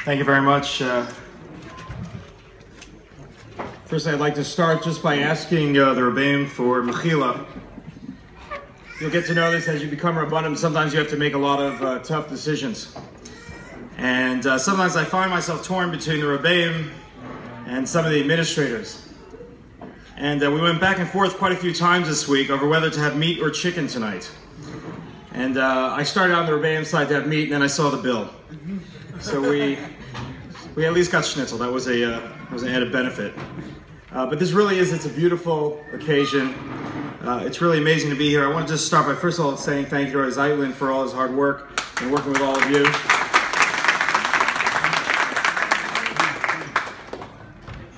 Thank you very much. First, I'd like to start just by asking the Rabbeim for Mechila. You'll get to know this as you become Rabbanim. Sometimes you have to make a lot of tough decisions. And sometimes I find myself torn between the Rabbeim and some of the administrators. And we went back and forth quite a few times this week over whether to have meat or chicken tonight. And I started on the Rabbeim side to have meat, and then I saw the bill. So we at least got schnitzel. That was an added benefit. But this really is, it's a beautiful occasion. It's really amazing to be here. I want to just start by first of all saying thank you to our Zeitlin for all his hard work and working with all of you.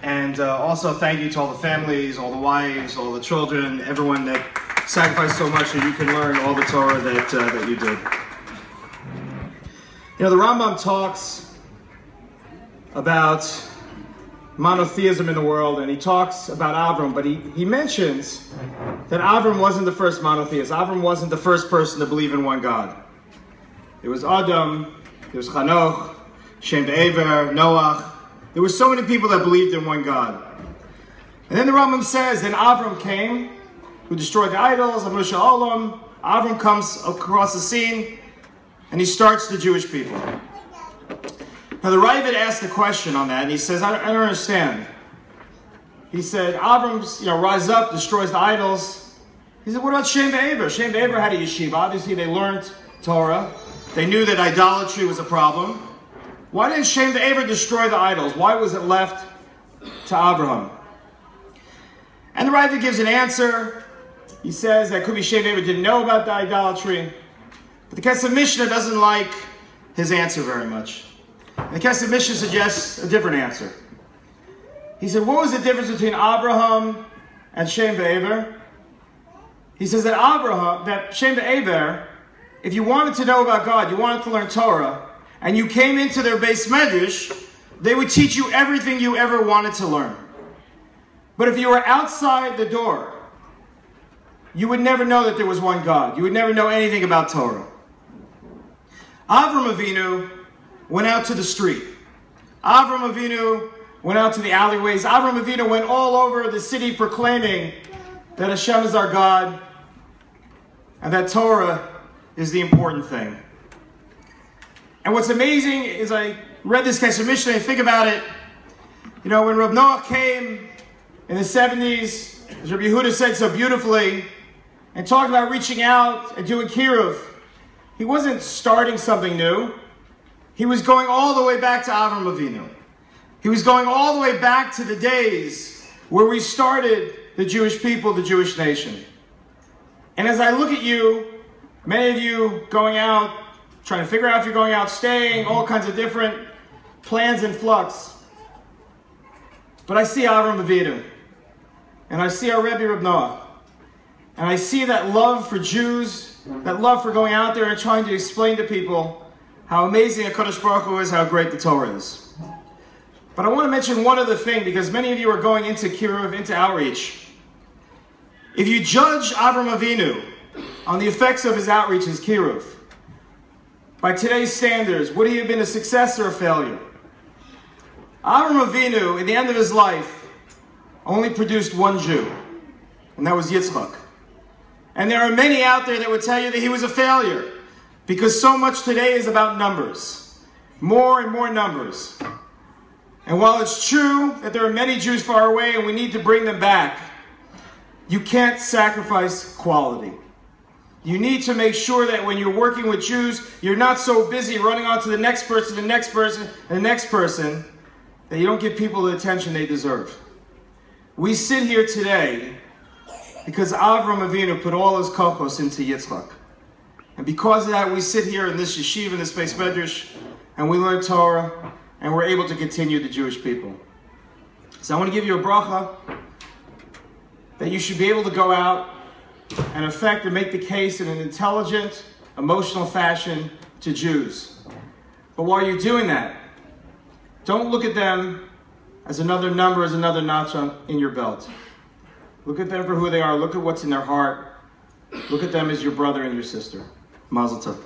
And also thank you to all the families, all the wives, all the children, everyone that sacrificed so much so you can learn all the Torah that you did. You know, the Rambam talks about monotheism in the world, and he talks about Avram, but he mentions that Avram wasn't the first monotheist. Avram wasn't the first person to believe in one God. There was Adam, there was Chanoch, Shem Ever, Noach. There were so many people that believed in one God. And then the Rambam says, then Avram came, who destroyed the idols, Amrusha Olam. Avram comes across the scene, and he starts the Jewish people. Now the Ravid asked a question on that, and he says, I don't understand. He said, Avram, rises up, destroys the idols. He said, what about Shem Ever? Shem Ever had a yeshiva. Obviously, they learned Torah. They knew that idolatry was a problem. Why didn't Shem Ever destroy the idols? Why was it left to Avraham? And the Ravid gives an answer. He says that could be Shem Ever didn't know about the idolatry. But the Kesef Mishnah doesn't like his answer very much. And the Kesef Mishnah suggests a different answer. He said, what was the difference between Avraham and Shem Ever? He says that Shem Ever, if you wanted to know about God, you wanted to learn Torah, and you came into their Beis Medrash, they would teach you everything you ever wanted to learn. But if you were outside the door, you would never know that there was one God. You would never know anything about Torah. Avraham Avinu went out to the street. Avraham Avinu went out to the alleyways. Avraham Avinu went all over the city proclaiming that Hashem is our God and that Torah is the important thing. And what's amazing is I read this Kesef Mishnah and think about it. You know, when Rabbi Noach came in the 70s, as Rabbi Yehuda said so beautifully, and talked about reaching out and doing Kiruv, he wasn't starting something new. He was going all the way back to Avraham Avinu. He was going all the way back to the days where we started the Jewish people, the Jewish nation. And as I look at you, many of you going out, trying to figure out if you're going out, staying, all kinds of different plans in flux. But I see Avraham Avinu, and I see our Rebbe Rabbi Noach, and I see that love for Jews, that love for going out there and trying to explain to people how amazing HaKadosh Baruch Hu is, how great the Torah is. But I want to mention one other thing, because many of you are going into Kiruv, into outreach. If you judge Avraham Avinu on the effects of his outreach as Kiruv, by today's standards, would he have been a success or a failure? Avraham Avinu, at the end of his life, only produced one Jew, and that was Yitzchak. And there are many out there that would tell you that he was a failure, because so much today is about numbers. More and more numbers. And while it's true that there are many Jews far away and we need to bring them back, you can't sacrifice quality. You need to make sure that when you're working with Jews, you're not so busy running on to the next person, the next person, and the next person, that you don't give people the attention they deserve. We sit here today because Avraham Avinu put all his kochos into Yitzchak. And because of that, we sit here in this yeshiva, in this Beis Medrash, and we learn Torah, and we're able to continue the Jewish people. So I want to give you a bracha that you should be able to go out and affect and make the case in an intelligent, emotional fashion to Jews. But while you're doing that, don't look at them as another number, as another notch in your belt. Look at them for who they are. Look at what's in their heart. Look at them as your brother and your sister. Mazel tov.